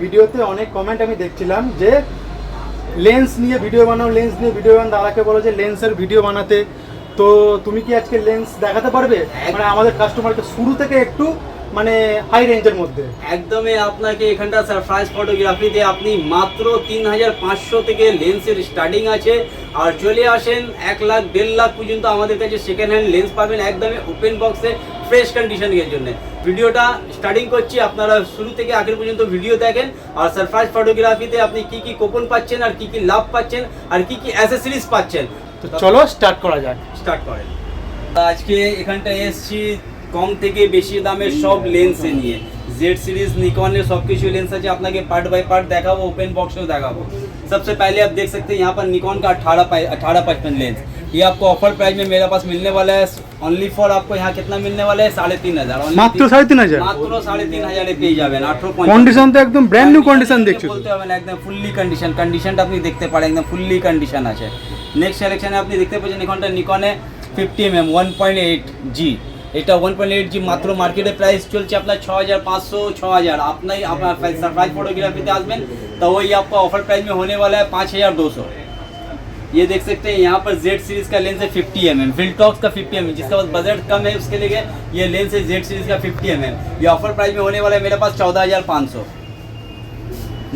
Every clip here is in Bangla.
ভিডিওতে অনেক কমেন্ট আমি দেখছিলাম যে লেন্স নিয়ে ভিডিও বানাও, লেন্স নিয়ে ভিডিও বানাও, দাদাকে বলো যে লেন্সের ভিডিও বানাতে। তো তুমি কি আজকে লেন্স দেখাতে পারবে মানে আমাদের কাস্টমারকে শুরু থেকে একটু মানে হাই রেঞ্জের মধ্যে? একদমই আপনাকে এখানটা সারপ্রাইজ ফটোগ্রাফিতে আপনি মাত্র 3500 থেকে লেন্সের স্টার্টিং আছে। আর চলে আসেন 1 লাখ 1.5 লাখ পর্যন্ত আমাদের কাছে সেকেন্ড হ্যান্ড লেন্স পাবেন একদমই ওপেন বক্সে ফ্রেশ কন্ডিশনের জন্য। ভিডিওটা স্টার্টিং করছি, আপনারা শুরু থেকে আখের পর্যন্ত ভিডিও দেখেন। আর সারপ্রাইজ ফটোগ্রাফিতে আপনি কি কি কুপন পাচ্ছেন, আর কি কি লাভ পাচ্ছেন, আর কি কি অ্যাসেসরিজ পাচ্ছেন। তো চলো স্টার্ট করা যাক। স্টার্ট করেন। আজকে এখানটা এসছি কম থেকে বেশি দামের সব লেন্সে নিয়ে। जेड सीरीज निकॉन सब कुछ लेंस है आपके पार्ट बाय पार्ट देखा वो ओपन बॉक्स में देखा वो। सबसे पहले आप देख सकते हैं यहाँ पर निकॉन का 1855 लेंस, ये आपको ऑफर प्राइस में मेरे पास मिलने वाला है ओनली फॉर आपको यहाँ कितना मिलने वाला है 3500 মাত্র 3500 মাত্র 3500 পেয়ে যাবেন। 18 কন্ডিশন তো একদম ব্র্যান্ড নিউ কন্ডিশন দেখছো, বলতে হবে না, একদম ফুললি কন্ডিশনটা আপনি দেখতে পারেন একদম ফুললি কন্ডিশন আছে। নেক্সট কালেকশনে আপনি দেখতে পাচ্ছেন এখানটা নিকনে 50mm 1.8G, এটা 1.8G মাত্র মার্কেটে প্রাইস চলছে আপনার 6500 6000। আপনার सरप्राइज फोटोग्राफीতে আসবেন तो वही आपका ऑफर प्राइस में होने वाला है 5200। ये देख सकते हैं यहाँ पर जेड सीरीज का लेंस है 50mm, विल्टॉक्स का 50mm, जिसका पास बजट कम है उसके लिए ये लेंस है जेड सीरीज का 50mm। ये ऑफर प्राइस में होने वाला है मेरे पास 14500।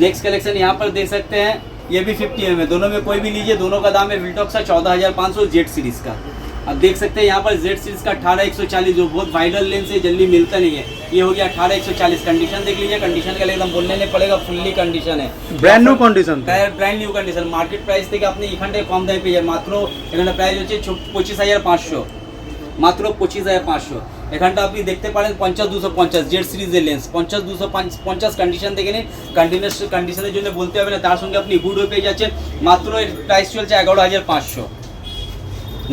नेक्स्ट कलेक्शन यहाँ पर देख सकते हैं ये भी 50mm है, दोनों में कोई भी लीजिए, दोनों का दाम है विल्टॉक्स का 14500 जेड सीरीज का। अब देख सकते हैं यहाँ पर जेड सीरीज का 18140 जो बहुत वाइडल लेंस है, जल्दी मिलता नहीं है, ये हो गया 18140। कंडीशन देख लीजिए, कंडीशन का एकदम बोलने नहीं पड़ेगा, फुल्ली कंडीशन है, brand new condition, brand new condition. Market price থেকে আপনি এখানটায় কম দামে পেয়ে যাবেন, মাত্র এখানে প্রাইস হচ্ছে 25500, মাত্র 25500। এখানটা আপনি দেখতে পারেন 50250 জেড সিরিজের লেন্স 50250 কন্ডিশন দেখে নিন, কন্ডিশনের জন্য বলতে হবে না, তার সঙ্গে আপনি হুডও পেয়ে যাচ্ছেন, মাত্র এর প্রাইস চলছে 11500।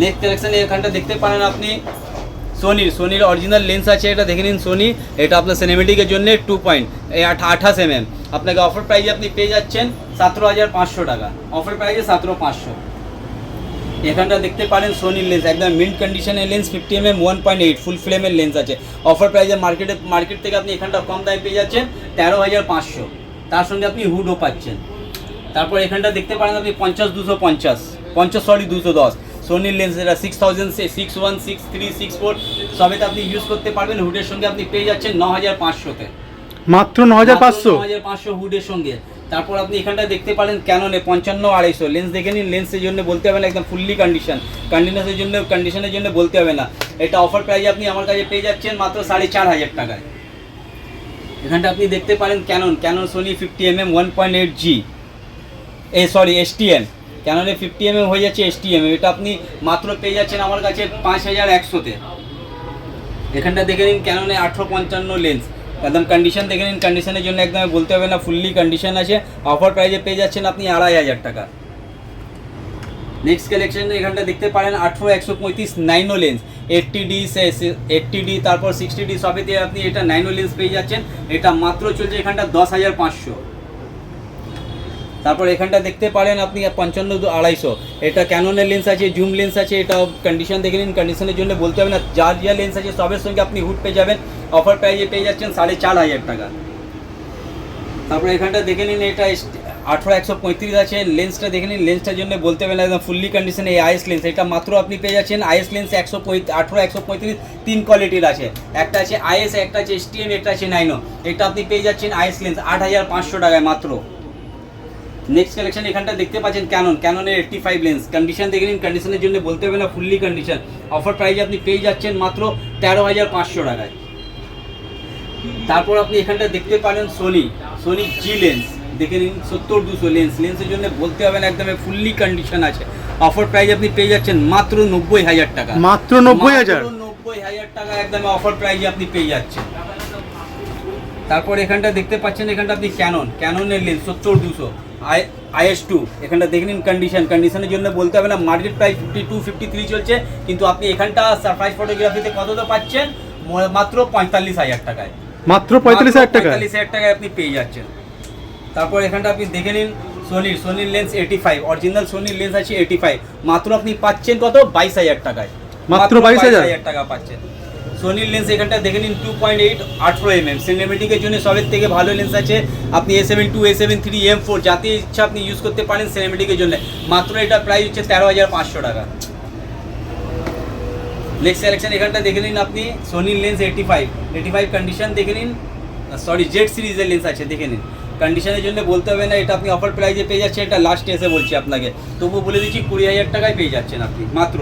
নেক্সট কালেকশন এখানটা দেখতে পারেন আপনি সোনির অরিজিনাল লেন্স আছে, এটা দেখে নিন সোনি, এটা আপনার সিনেমেটিকের জন্য 2.28mm। আপনাকে অফার প্রাইজে আপনি পেয়ে যাচ্ছেন 17500 টাকা, অফার প্রাইজে 17500। এখানটা দেখতে পারেন সোনির লেন্স একদম মিন্ট কন্ডিশনের লেন্স 50mm 1.8 ফুল ফ্রেমের লেন্স আছে, অফার প্রাইজে মার্কেট থেকে আপনি এখানটা কম দামে পেয়ে যাচ্ছেন 13500, তার সঙ্গে আপনি হুডও পাচ্ছেন। তারপর এখানটা দেখতে পারেন আপনি 210 সোনির লেন্স, এটা 6000 61 63 64 সবেতে আপনি ইউজ করতে পারবেন, হুডের সঙ্গে আপনি পেয়ে যাচ্ছেন 9500-তে, মাত্র 9500 হুডের সঙ্গে। তারপর আপনি এখানটা দেখতে পারেন ক্যাননে 55-250 লেন্স দেখে নিন, লেন্সের জন্য বলতে হবে না, একদম ফুললি কন্ডিশনের জন্য বলতে হবে না। এটা অফার প্রাইজে আপনি আমার কাছে পেয়ে যাচ্ছেন মাত্র 4500 টাকায়। এখানটা আপনি দেখতে পারেন Canon Sony 50mm 1.8G STM, ক্যাননে 50mm হয়ে যাচ্ছে STM, এটা আপনি মাত্র পেয়ে যাচ্ছেন আমার কাছে 5100-তে। এখানটা দেখে নিন ক্যাননে 1855 লেন্স, একদম কন্ডিশন দেখে নিন, কন্ডিশনের জন্য একদম বলতে হবে না, ফুললি কন্ডিশন আছে, অফার প্রাইজে পেয়ে যাচ্ছেন আপনি 2500 টাকা। নেক্সট কালেকশন এখানটা দেখতে পারেন 18135 নাইনো লেন্স 80D তারপর 60D সবেতে আপনি এটা নাইনো লেন্স পেয়ে যাচ্ছেন, এটা মাত্র চলছে এখানটা 10500। তারপর এখানটা দেখতে পারেন আপনি 55-250, এটা ক্যাননের লেন্স আছে, জুম লেন্স আছে, এটা কন্ডিশন দেখে নিন, কন্ডিশনের জন্য বলতে হবে না, যার যা লেন্স আছে সবের সঙ্গে আপনি হুড পেয়ে যাবেন, অফার প্রাইজে পেয়ে যাচ্ছেন 4500 টাকা। তারপর এখানটা দেখে নিন এটা 18135 আছে, লেন্সটা দেখে নিন, লেন্সটার জন্য বলতে হবে না, একদম ফুললি কন্ডিশন। এই আইএস লেন্স, এটা মাত্র আপনি পেয়ে যাচ্ছেন আইএস লেন্স 18135 তিন কোয়ালিটির আছে, একটা আছে আইএস, একটা আছে STM, একটা আছে নাইনো, এটা আপনি পেয়ে যাচ্ছেন আইএস লেন্স 8500 টাকায় মাত্র। নেক্সট কালেকশন এখানটা দেখতে পাচ্ছেন ক্যাননের 85 লেন্স, কন্ডিশন দেখে নিন, কন্ডিশনের জন্য বলতে হবে না, ফুললি কন্ডিশন, অফার প্রাইজে আপনি পেয়ে যাচ্ছেন মাত্র 13500 টাকায়। তারপর আপনি এখানটা দেখতে পারেন সোনি জি লেন্স দেখে নিন 70-200 লেন্সের জন্য বলতে হবে না, একদম ফুললি কন্ডিশন আছে, অফার প্রাইজ আপনি পেয়ে যাচ্ছেন মাত্র 90000 টাকা, মাত্র 90000 টাকা একদম অফার প্রাইজে আপনি পেয়ে যাচ্ছেন। তারপর এখানটা দেখতে পাচ্ছেন এখানটা আপনি ক্যাননের লেন্স 70-200 IS2, এখানটা দেখে নিন, কন্ডিশনের জন্য বলতে হবে না, মার্কেট প্রাইস 52-53 চলছে, কিন্তু আপনি এখানটা সারপ্রাইজ ফটোগ্রাফিতে কত তো পাচ্ছেন মাত্র 45000 টাকায়, মাত্র 45000 টাকায় আপনি পেয়ে যাচ্ছেন। তারপর এখানটা আপনি দেখে নিন সোনির লেন্স 85, অরিজিনাল সোনির লেন্স আছে 85, মাত্র আপনি পাচ্ছেন কত 22000 টাকায়, মাত্র 22000 টাকা পাচ্ছেন। সোনির লেন্স এখানটা দেখে নিন 2.8 18mm সিনেমেটিকের জন্য সবের থেকে ভালো লেন্স আছে। আপনি A7 II, A7 III, M4 যাতে ইচ্ছা আপনি ইউজ করতে পারেন সিনেমেটিকের জন্য। মাত্র এটা প্রাইস হচ্ছে 13,500 টাকা। নেক্সট কালেকশন এখানটা দেখে নিন আপনি সোনির লেন্স 85 কন্ডিশন দেখে নিন, সরি জেড সিরিজের লেন্স আছে দেখে নিন। কন্ডিশনের জন্য বলতে হবে না, এটা আপনি অফার প্রাইসে পেয়ে যাচ্ছেন। এটা লাস্ট এসে বলছি আপনাকে, তবুও বলে দিচ্ছি 20,000 টাকায় পেয়ে যাচ্ছেন আপনি মাত্র।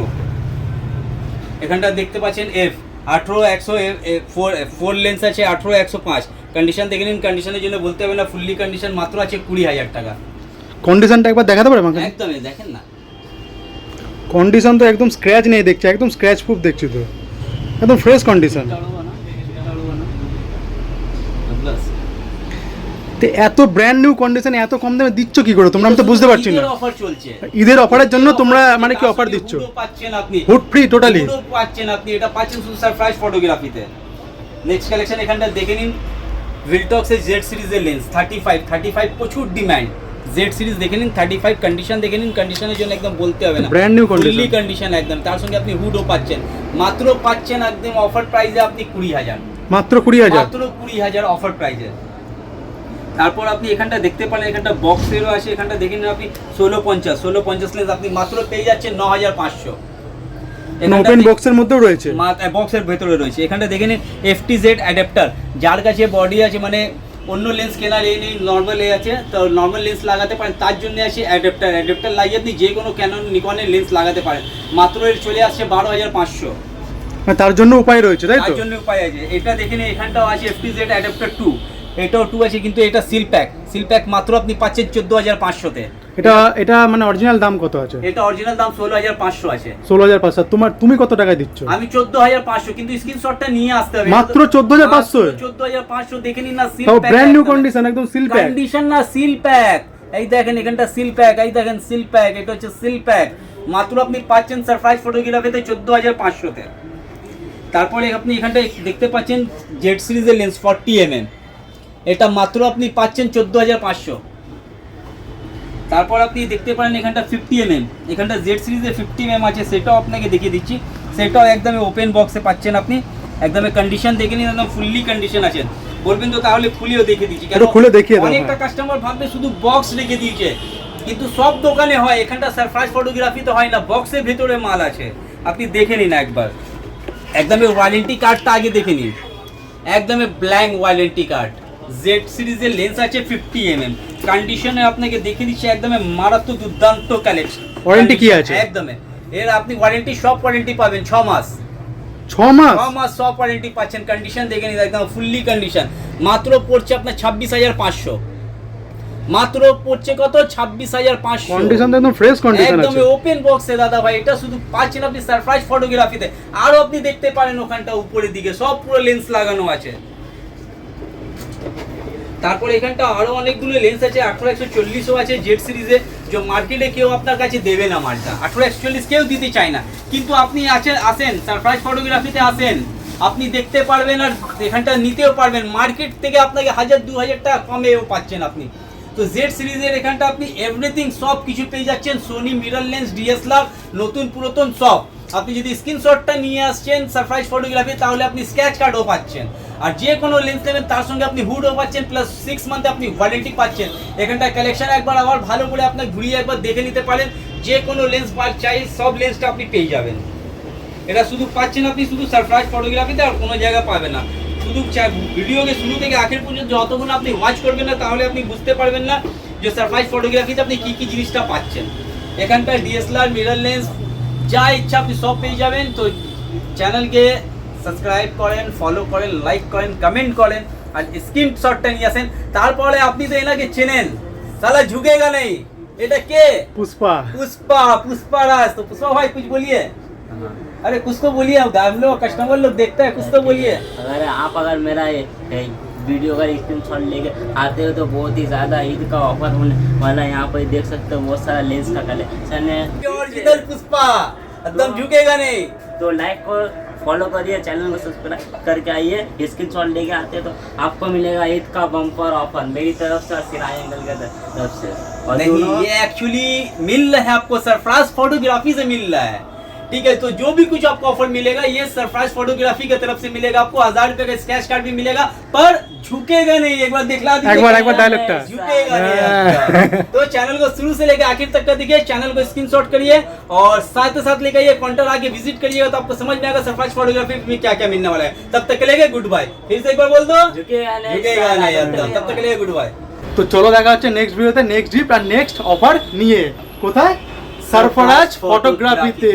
এখানটা দেখতে পাচ্ছেন F 18-100 4 লেন্স আছে 18-105 কন্ডিশন দেখে নিন। কন্ডিশনের জন্য বলতে হবে না, ফুললি কন্ডিশন মাত্র আছে 20,000 টাকা। কন্ডিশনটা একবার দেখাতে পারবেন আমাকে? একদমই দেখেন না, কন্ডিশন তো একদম স্ক্র্যাচ নেই দেখছি, একদম স্ক্র্যাচ প্রুফ দেখছি তো, একদম ফ্রেশ কন্ডিশন। তো এত ব্র্যান্ড নিউ কন্ডিশন এত কম দামে দিচ্ছ কি করে তোমরা? আমি তো বুঝতে পারছি না। অফার চলছে, ঈদের অফারের জন্য তোমরা মানে কি অফার দিচ্ছ? পাচ্ছেন আপনি হুড ফ্রি টোটালি পাচ্ছেন আপনি, এটা পাচ্ছেন শুধু সারপ্রাইজ ফটোগ্রাফিতে। নেক্সট কালেকশন এখানটা দেখে নিন ভিলটক্স এর জেড সিরিজের লেন্স 35 প্রচুর ডিমান্ড। জেড সিরিজ দেখে নিন 35 কন্ডিশন দেখে নিন। কন্ডিশনের জন্য একদম বলতে হবে না, brand new condition, fully condition একদম। তার সঙ্গে আপনি হুডও পাচ্ছেন, মাত্র পাচ্ছেন একদম অফার প্রাইসে আপনি 20,000, মাত্র 20,000, মাত্র 20,000 অফার প্রাইসে। তারপর আপনি এখানটা দেখতে পারেন, এখানটা বক্সেরও আছে। এখানটা দেখে নিন আপনি 1650 লেন্স আপনি মাত্র পেয়ে যাচ্ছেন 9,500। ওপেন বক্সের মধ্যেও রয়েছে, বক্সের ভেতরে রয়েছে। এখানটা দেখে নিন FTZ অ্যাডাপ্টার, যার কাছে বডি আছে মানে অন্য লেন্স কেনার এই নেই, নর্মাল আছে, তো নর্মাল লেন্স লাগাতে পারেন, তার জন্য আছে অ্যাডাপ্টার লাগিয়ে আপনি যে কোনো ক্যানন নিকনের লেন্স লাগাতে পারেন। মাত্র এর চলে আসছে 12,500। তার জন্য উপায় রয়েছে, তাই তো? তার জন্য উপায় আছে। এটা দেখে নিন, এখানটাও আছে FTZ অ্যাডাপ্টার 2, এটাও 2 আছে, কিন্তু এটা সিল প্যাক মাত্র আপনি পাচ্ছেন 14,500-তে। এটা মানে অরিজিনাল দাম কত আছে? এটা অরিজিনাল দাম 16,500 আছে। 16,500। তুমি কত টাকায় দিচ্ছ? আমি 14,500, কিন্তু স্ক্রিনশটটা নিয়ে আসতে হবে। মাত্র 14,500? 14,500 দেখে নিন না, সিল তাও প্যাক, ব্র্যান্ড নিউ কন্ডিশন, একদম সিল প্যাক কন্ডিশন না, সিল প্যাক। এই দেখেন এখানটা সিল প্যাক, এই দেখেন সিল প্যাক, এটা হচ্ছে সিল প্যাক। মাত্র আপনি পাচ্ছেন সারপ্রাইজ ফটোগ্রাফিতে 14,500-তে। তারপরে আপনি এখানটা দেখতে পাচ্ছেন জেড সিরিজের লেন্স 40mm, এটা মাত্র আপনি পাচ্ছেন 14,500। তারপর আপনি দেখতে পারেন এখানটা 50mm, এখানটা জেড সিরিজের 50mm আছে, সেটাও আপনাকে দেখিয়ে দিচ্ছি। সেটাও একদমই ওপেন বক্সে পাচ্ছেন আপনি, একদমই কন্ডিশন দেখে নিন, একদম ফুললি কন্ডিশন আছে। বলবেন তো তাহলে খুলেও দেখিয়ে দিচ্ছি, এটা খুলে দেখিয়ে দাও। অনেকটা কাস্টমার ভাববে শুধু বক্স রেখে দিয়েছে, কিন্তু সব দোকানে হয়, এখানটা সারপ্রাইজ ফটোগ্রাফি তো হয় না, বক্সের ভেতরে মাল আছে। আপনি দেখে নিন একবার, একদমই ওয়ারেন্টি কার্ডটা আগে দেখে নিন, একদমই ব্ল্যাঙ্ক ওয়ারেন্টি কার্ড। জেড সিরিজের লেন্স আছে 50mm কন্ডিশনে, আপনাকে দেখিয়ে দিচ্ছি একদমই মারাত্মক দুর্দান্ত কালেকশন। ওয়ারেন্টি কি আছে? একদমই এর আপনি ওয়ারেন্টি, সব ওয়ারেন্টি পাবেন 6 মাস, 6 মাস সব ওয়ারেন্টি পাচ্ছেন। কন্ডিশন দেখে নিন, একদম ফুললি কন্ডিশন। মাত্র পড়ছে আপনার 26,500, মাত্র পড়ছে কত? 26,500। কন্ডিশন একদম ফ্রেশ কন্ডিশন আছে, একদম ওপেন বক্সে দাদা ভাই। এটা শুধু পাচ্ছেন আপনি সারপ্রাইজ ফটোগ্রাফিতে। আরো আপনি দেখতে পারেন ওখানটা উপরের দিকে সব পুরো লেন্স লাগানো আছে। তারপরে এখানটা আরো অনেকগুলো লেন্স আছে, 18-140ও আছে জেড সিরিজে, যে মার্কেটে কেউ আপনার কাছে দেবে না মালটা। 18-140 কেউ দিতে চায় না, কিন্তু আপনি আসেন সারপ্রাইজ ফটোগ্রাফিতে আসেন, আপনি দেখতে পারবেন আর এখানটা নিতেও পারবেন। মার্কেট থেকে আপনাকে 1,000-2,000 টাকা কমেও পাচ্ছেন আপনি। তো জেড সিরিজের এখানটা আপনি এভরিথিং সব কিছু পেয়ে যাচ্ছেন, সোনি মিরর লেন্স, DSLR, নতুন পুরাতন সব। আপনি যদি স্ক্রিনশটটা নিয়ে আসছেন সারপ্রাইজ ফটোগ্রাফি, তাহলে আপনি স্ক্র্যাচ কার্ডও পাচ্ছেন। আর যে কোনো লেন্স নেবেন তার সঙ্গে আপনি হুডও পাচ্ছেন, প্লাস 6 মান্থে আপনি ওয়ারেন্টি পাচ্ছেন। এখানটা কালেকশন একবার আবার ভালো করে আপনার ঘুরিয়ে একবার দেখে নিতে পারেন, যে কোনো লেন্স পার চাই সব লেন্সটা আপনি পেয়ে যাবেন। এটা শুধু পাচ্ছেন আপনি শুধু সারপ্রাইজ ফটোগ্রাফিতে, আর কোনো জায়গা পাবেন না। শুধু ভিডিওকে শুরু থেকে আখের পর্যন্ত যতক্ষণ আপনি ওয়াচ করবেন না, তাহলে আপনি বুঝতে পারবেন না যে সারপ্রাইজ ফটোগ্রাফিতে আপনি কি কি জিনিসটা পাচ্ছেন। এখানকার DSLR, মিরর লেন্স, যা ইচ্ছা আপনি সব পেয়ে যাবেন। তো চ্যানেলকে সাবস্ক্রাইব করেন, ফলো করেন, লাইক করেন, কমেন্ট করেন, আর স্ক্রিনশটটা নিয়ে আসেন। তারপরে আপনি তো এনাকে চেনেন, সালা ঝুঁকেগা নেই। এটা কে? पुष्पा राज। तो पुष्पा भाई कुछ बोलिए। अरे कुछ तो बोलिए, हम लोग कस्टमर लोग देखते हैं, कुछ तो बोलिए। अगर मेरा वीडियो का स्क्रीनशॉट लेके आते हो तो बहुत ही ज़्यादा ईद का ऑफर होने वाला है। यहाँ पर देख सकते हो बहुत सारा लेंस का कलेक्शन है, ओरिजिनल पुष्पा, एकदम झुकेगा नहीं। तो लाइक को फॉलो करिए, चैनल को सब्सक्राइब करके आइए। स्क्रीनशॉट लेके आते हो तो आपको मिलेगा ईद का बम्पर ऑफर मेरी तरफ से, सिराज एंगल की तरफ से। और नहीं, ये एक्चुअली मिल रहा है आपको, सरफराज फोटोग्राफी से मिल रहा है। ठीक है। तो जो भी कुछ आपको ऑफर मिलेगा ये सरफराज फोटोग्राफी की तरफ से मिलेगा आपको। 1000 रुपए का स्क्रैच कार्ड भी मिलेगा, पर झुकेगा नहीं। एक बार दिखला दीजिए, एक बार डायलॉगटा झुकेगा नहीं आपका। तो चैनल को शुरू से लेकर आखिर तक का देखिए, चैनल को स्क्रीनशॉट करिए और साथ ही साथ लेकर ये काउंटर आके विजिट करिएगा, तो आपको समझ में आएगा सरफराज फोटोग्राफी में क्या क्या मिलने वाला है। तब तक के लिए गुड बाय। फिर से एक बार बोल दो, झुकेगा झुकेगा नहीं एकदम। तब तक के लिए गुड बाय। তো চলো দেখা হচ্ছে নেক্সট ভিডিওতে নেক্সট গিফট আর নেক্সট অফার নিয়ে। কোথায়? সারফরাজ ফটোগ্রাফিতে।